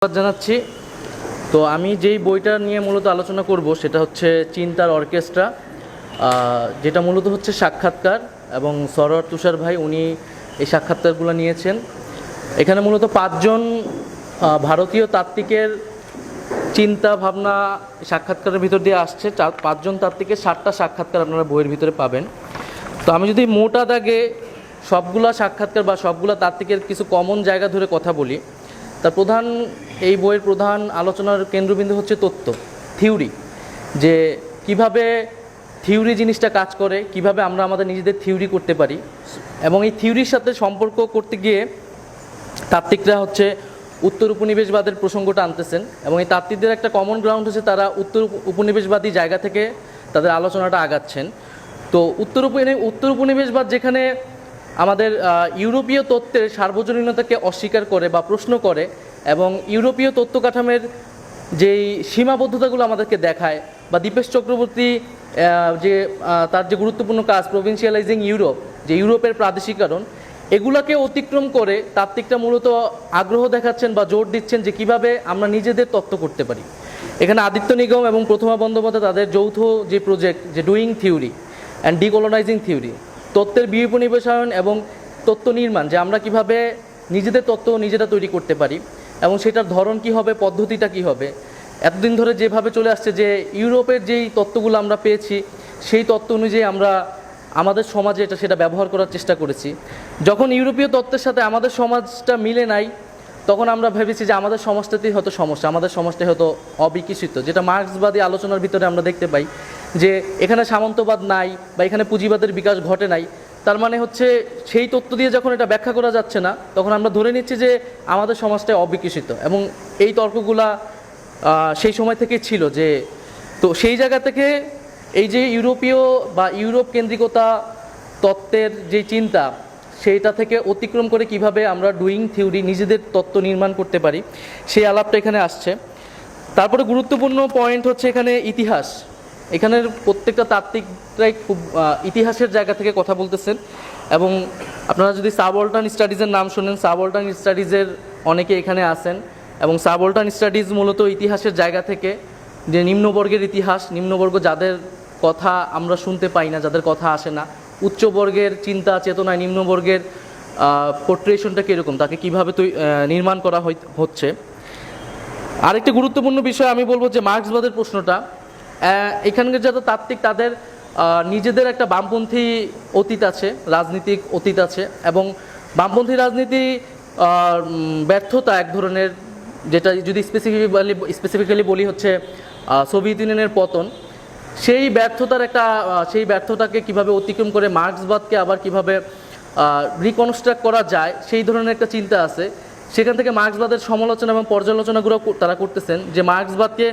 ধন্যবাদ জানাচ্ছি। তো আমি যেই বইটা নিয়ে মূলত আলোচনা করব সেটা হচ্ছে চিন্তার অর্কেস্ট্রা, যেটা মূলত হচ্ছে সাক্ষাৎকার, এবং সরোয়ার তুষার ভাই উনি এই সাক্ষাৎকারগুলো নিয়েছেন। এখানে মূলত পাঁচজন ভারতীয় তাত্ত্বিকের চিন্তা ভাবনা সাক্ষাৎকারের ভিতর দিয়ে আসছে। পাঁচজন তাত্ত্বিকের 7টা সাক্ষাৎকার আপনারা বইয়ের ভিতরে পাবেন। তো আমি যদি মোটা দাগে সবগুলা সাক্ষাৎকার বা সবগুলা তাত্ত্বিকের কিছু কমন জায়গা ধরে কথা বলি, তার এই বইয়ের প্রধান আলোচনার কেন্দ্রবিন্দু হচ্ছে তত্ত্ব, থিওরি, যে কিভাবে থিওরি জিনিসটা কাজ করে, কিভাবে আমরা আমাদের নিজেদের থিওরি করতে পারি। এবং এই থিওরির সাথে সম্পর্ক করতে গিয়ে তাত্ত্বিকরা হচ্ছে উত্তর উপনিবেশবাদের প্রসঙ্গটা আনতেছেন, এবং এই তাত্ত্বিকদের একটা কমন গ্রাউন্ড হচ্ছে তারা উত্তর উপনিবেশবাদী জায়গা থেকে তাদের আলোচনাটা আগাচ্ছেন। তো উত্তর উপনিবেশবাদ যেখানে আমাদের ইউরোপীয় তত্ত্বের সার্বজনীনতাকে অস্বীকার করে বা প্রশ্ন করে, এবং ইউরোপীয় তত্ত্ব কাঠামের যেই সীমাবদ্ধতাগুলো আমাদেরকে দেখায়, বা দীপেশ চক্রবর্তী তার যে গুরুত্বপূর্ণ কাজ প্রভিন্সিয়ালাইজিং ইউরোপ, যে ইউরোপের প্রাদেশিকরণ, এগুলাকে অতিক্রম করে তাত্ত্বিকরা মূলত আগ্রহ দেখাচ্ছেন বা জোর দিচ্ছেন যে কিভাবে আমরা নিজেদের তত্ত্ব করতে পারি। এখানে আদিত্য নিগম এবং প্রথমা বন্দ্যোপাধ্যায় তাদের যৌথ যে প্রজেক্ট, যে ডুইং থিওরি অ্যান্ড ডিকোলোনাইজিং থিওরি, তত্ত্বের বিউপনিবেশায়ন এবং তত্ত্ব নির্মাণ, যে আমরা কিভাবে নিজেদের তত্ত্ব নিজেরা তৈরি করতে পারি এবং সেটার ধরন কি হবে, পদ্ধতিটা কি হবে। এতদিন ধরে যেভাবে চলে আসছে যে ইউরোপের যেই তত্ত্বগুলো আমরা পেয়েছি সেই তত্ত্ব অনুযায়ী আমরা আমাদের সমাজে সেটা ব্যবহার করার চেষ্টা করেছি। যখন ইউরোপীয় তত্ত্বের সাথে আমাদের সমাজটা মিলে নাই, তখন আমরা ভেবেছি যে আমাদের সমাজটাতেই হয়তো সমস্যা, আমাদের সমাজটাই হয়তো অবিকশিত, যেটা মার্ক্সবাদী আলোচনার ভিতরে আমরা দেখতে পাই যে এখানে সামন্তবাদ নাই বা এখানে পুঁজিবাদের বিকাশ ঘটে নাই। তার মানে হচ্ছে সেই তত্ত্ব দিয়ে যখন এটা ব্যাখ্যা করা যাচ্ছে না, তখন আমরা ধরে নিচ্ছি যে আমাদের সমাজটাই অবিকশিত। এবং এই তর্কগুলা সেই সময় থেকে ছিল। যে তো সেই জায়গা থেকে এই যে ইউরোপীয় বা ইউরোপ কেন্দ্রিকতা তত্ত্বের যে চিন্তা, সেইটা থেকে অতিক্রম করে কিভাবে আমরা ডুইং থিওরি, নিজেদের তত্ত্ব নির্মাণ করতে পারি, সেই আলাপটা এখানে আসছে। তারপরে গুরুত্বপূর্ণ পয়েন্ট হচ্ছে এখানে ইতিহাস। এখানের প্রত্যেকটা তাত্ত্বিকরাই খুব ইতিহাসের জায়গা থেকে কথা বলতেছেন। এবং আপনারা যদি সাবঅল্টার্ন স্টাডিজের নাম শোনেন, সাবঅল্টার্ন স্টাডিজের অনেকে এখানে আসেন, এবং সাবঅল্টার্ন স্টাডিজ মূলত ইতিহাসের জায়গা থেকে, যে নিম্নবর্গের ইতিহাস, নিম্নবর্গ যাদের কথা আমরা শুনতে পাই না, যাদের কথা আসে না, উচ্চবর্গের চিন্তা চেতনায় নিম্নবর্গের পোর্ট্রেশনটা কীরকম, তাকে কীভাবে নির্মাণ করা হচ্ছে। আরেকটি গুরুত্বপূর্ণ বিষয় আমি বলবো যে মার্ক্সবাদের প্রশ্নটা, এখানকার যারা তাত্ত্বিক তাদের নিজেদের একটা বামপন্থী অতীত আছে, রাজনীতিক অতীত আছে, এবং বামপন্থী রাজনীতি ব্যর্থতা এক ধরনের, যেটা যদি স্পেসিফিক্যালি বলি হচ্ছে সোভিয়েত ইউনিয়নের পতন, সেই ব্যর্থতাকে কিভাবে অতিক্রম করে মার্ক্সবাদকে আবার কিভাবে রিকনস্ট্রাক্ট করা যায়, সেই ধরনের একটা চিন্তা আছে। সেখান থেকে মার্ক্সবাদের সমালোচনা এবং পর্যালোচনাগুলো তারা করতেছেন, যে মার্ক্সবাদকে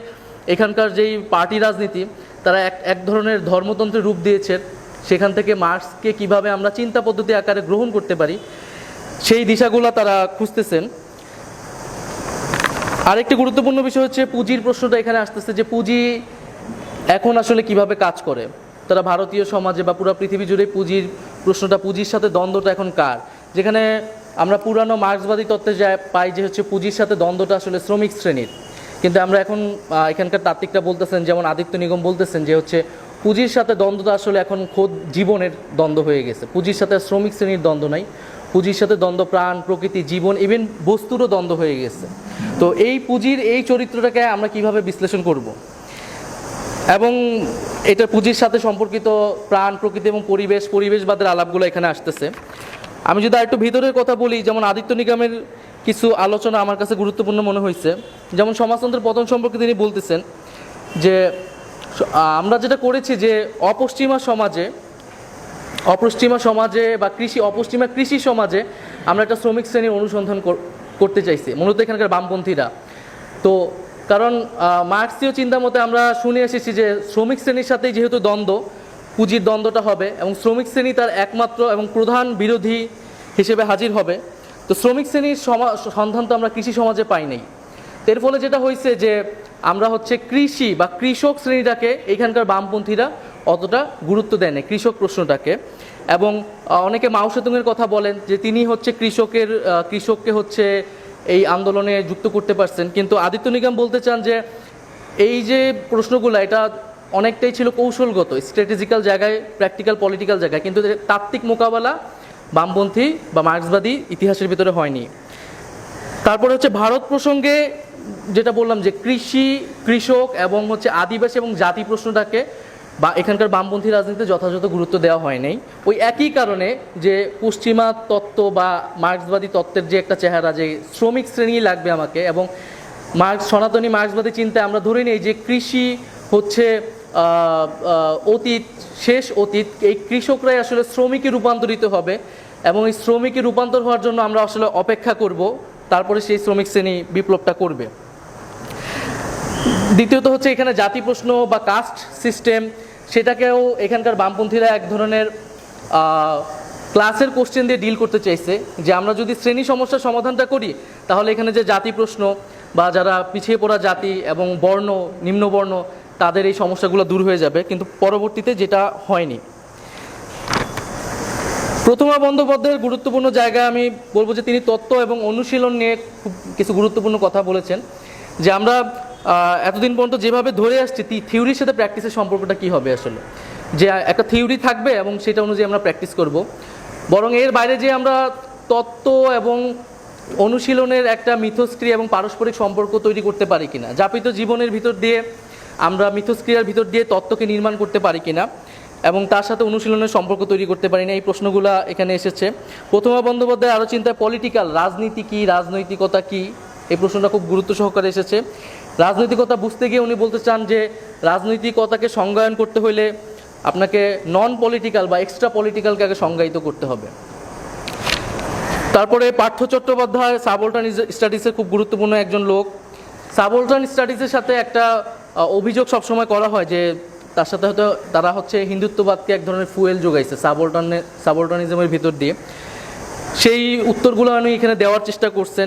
এখানকার যেই পার্টি রাজনীতি, তারা এক ধরনের ধর্মতন্ত্রের রূপ দিয়েছে। সেখান থেকে মার্ক্সকে কিভাবে আমরা চিন্তা পদ্ধতি আকারে গ্রহণ করতে পারি, সেই দিশাগুলো তারা খুঁজতেছেন। আরেকটি গুরুত্বপূর্ণ বিষয় হচ্ছে পুঁজির প্রশ্নটা এখানে আসতেছে, যে পুঁজি এখন আসলে কিভাবে কাজ করে। তারা ভারতীয় সমাজে বা পুরো পৃথিবী জুড়ে পুঁজির প্রশ্নটা, পুঁজির সাথে দ্বন্দ্বটা এখন কার, যেখানে আমরা পুরানো মার্ক্সবাদী তত্ত্বে পাই যে হচ্ছে পুঁজির সাথে দ্বন্দ্বটা আসলে শ্রমিক শ্রেণীর, কিন্তু আমরা এখন এখানকার তাত্ত্বিকরা বলতেছেন, যেমন আদিত্য নিগম বলতেছেন, যে হচ্ছে পুঁজির সাথে দ্বন্দ্বটা আসলে এখন খোদ জীবনের দ্বন্দ্ব হয়ে গেছে। পুঁজির সাথে শ্রমিক শ্রেণীর দ্বন্দ্ব নাই, পুঁজির সাথে দ্বন্দ্ব প্রাণ, প্রকৃতি, জীবন, ইভেন বস্তুরও দ্বন্দ্ব হয়ে গেছে। তো এই পুঁজির এই চরিত্রটাকে আমরা কিভাবে বিশ্লেষণ করব, এবং এটা পুঁজির সাথে সম্পর্কিত প্রাণ, প্রকৃতি এবং পরিবেশবাদের আলাপগুলো এখানে আসতেছে। আমি যদি আরেকটু ভিতরের কথা বলি, যেমন আদিত্য নিগমের কিছু আলোচনা আমার কাছে গুরুত্বপূর্ণ মনে হয়েছে। যেমন সমাজতন্ত্রের পতন সম্পর্কে তিনি বলতেছেন যে আমরা যেটা করেছি, যে অপশ্চিমা সমাজে বা অপশ্চিমা কৃষি সমাজে আমরা একটা শ্রমিক শ্রেণীর অনুসন্ধান করতে চাইছি, মূলত এখানকার বামপন্থীরা। তো কারণ মার্ক্সীয় চিন্তা মতে আমরা শুনে এসেছি যে শ্রমিক শ্রেণীর সাথেই যেহেতু দ্বন্দ্ব, পুঁজির দ্বন্দ্বটা হবে, এবং শ্রমিক শ্রেণী তার একমাত্র এবং প্রধান বিরোধী হিসেবে হাজির হবে। তো শ্রমিক শ্রেণীর সন্ধান তো আমরা কৃষি সমাজে পাই নাই। এর ফলে যেটা হয়েছে যে আমরা হচ্ছে কৃষি বা কৃষক শ্রেণীটাকে এখানকার বামপন্থীরা অতটা গুরুত্ব দেয় না, কৃষক প্রশ্নটাকে। এবং অনেকে মাও সেতুংয়ের কথা বলেন যে তিনি হচ্ছে কৃষককে হচ্ছে এই আন্দোলনে যুক্ত করতে পারছেন। কিন্তু আদিত্য নিগম বলতে চান যে এই যে প্রশ্নগুলো এটা অনেকটাই ছিল কৌশলগত, স্ট্র্যাটেজিক্যাল জায়গায়, প্র্যাকটিক্যাল পলিটিক্যাল জায়গায়, কিন্তু তাত্ত্বিক মোকাবেলা বামপন্থী বা মার্ক্সবাদী ইতিহাসের ভিতরে হয়নি। তারপরে হচ্ছে ভারত প্রসঙ্গে যেটা বললাম যে কৃষি, কৃষক এবং হচ্ছে আদিবাসী এবং জাতি প্রশ্নটাকে বা এখানকার বামপন্থী রাজনীতিতে যথাযথ গুরুত্ব দেওয়া হয় নাই। ওই একই কারণে যে পশ্চিমা তত্ত্ব বা মার্ক্সবাদী তত্ত্বের যে একটা চেহারা, যে শ্রমিক শ্রেণী লাগবে আমাকে, এবং সনাতনী মার্ক্সবাদী চিন্তায় আমরা ধরে নিই যে কৃষি হচ্ছে অতীত, শেষ অতীত, এই কৃষকরাই আসলে শ্রমিকে রূপান্তরিত হবে এবং এই শ্রমিকে রূপান্তর হওয়ার জন্য আমরা আসলে অপেক্ষা করব, তারপরে সেই শ্রমিক শ্রেণী বিপ্লবটা করবে। দ্বিতীয়ত হচ্ছে এখানে জাতি প্রশ্ন বা কাস্ট সিস্টেম, সেটাকেও এখানকার বামপন্থীরা এক ধরনের ক্লাসের কোশ্চেন দিয়ে ডিল করতে চাইছে, যে আমরা যদি শ্রেণী সমস্যার সমাধানটা করি তাহলে এখানে যে জাতি প্রশ্ন বা যারা পিছিয়ে পড়া জাতি এবং বর্ণ, নিম্নবর্ণ, তাদের এই সমস্যাগুলো দূর হয়ে যাবে, কিন্তু পরবর্তীতে যেটা হয়নি। প্রতিমা বন্দ্যোপাধ্যায়ের গুরুত্বপূর্ণ জায়গা আমি বলবো যে তিনি তত্ত্ব এবং অনুশীলন নিয়ে খুব কিছু গুরুত্বপূর্ণ কথা বলেছেন, যে আমরা এতদিন পর্যন্ত যেভাবে ধরে আসছি থিওরির সাথে প্র্যাকটিসের সম্পর্কটা কী হবে আসলে, যে একটা থিওরি থাকবে এবং সেটা অনুযায়ী আমরা প্র্যাকটিস করব, বরং এর বাইরে যে আমরা তত্ত্ব এবং অনুশীলনের একটা মিথস্ক্রিয়া এবং পারস্পরিক সম্পর্ক তৈরি করতে পারি কিনা, যাপিত জীবনের ভিতর দিয়ে আমরা মিথস্ক্রিয়ার ভিতর দিয়ে তত্ত্বকে নির্মাণ করতে পারি কিনা এবং তার সাথে অনুশীলনের সম্পর্ক তৈরি করতে পারি না, এই প্রশ্নগুলো এখানে এসেছে। প্রতিমা বন্দ্যোপাধ্যায় আরও চিন্তায় পলিটিক্যাল, রাজনীতি কী, রাজনৈতিকতা কী, এই প্রশ্নটা খুব গুরুত্ব সহকারে এসেছে। রাজনৈতিকতা বুঝতে গিয়ে উনি বলতে চান যে রাজনৈতিকতাকে সংজ্ঞায়ন করতে হলে আপনাকে নন পলিটিক্যাল বা এক্সট্রা পলিটিক্যালকে আগে সংজ্ঞায়িত করতে হবে। তারপরে পার্থ চট্টোপাধ্যায় সাবঅল্টার্ন স্টাডিজের খুব গুরুত্বপূর্ণ একজন লোক। সাবঅল্টার্ন স্টাডিজের সাথে একটা অভিযোগ সবসময় করা হয় যে তার সাথে হয়তো তারা হচ্ছে হিন্দুত্ববাদকে এক ধরনের ফুয়েল যোগাইছে সাবঅল্টার্নিজমের ভিতর দিয়ে। সেই উত্তরগুলো উনি এখানে দেওয়ার চেষ্টা করছেন।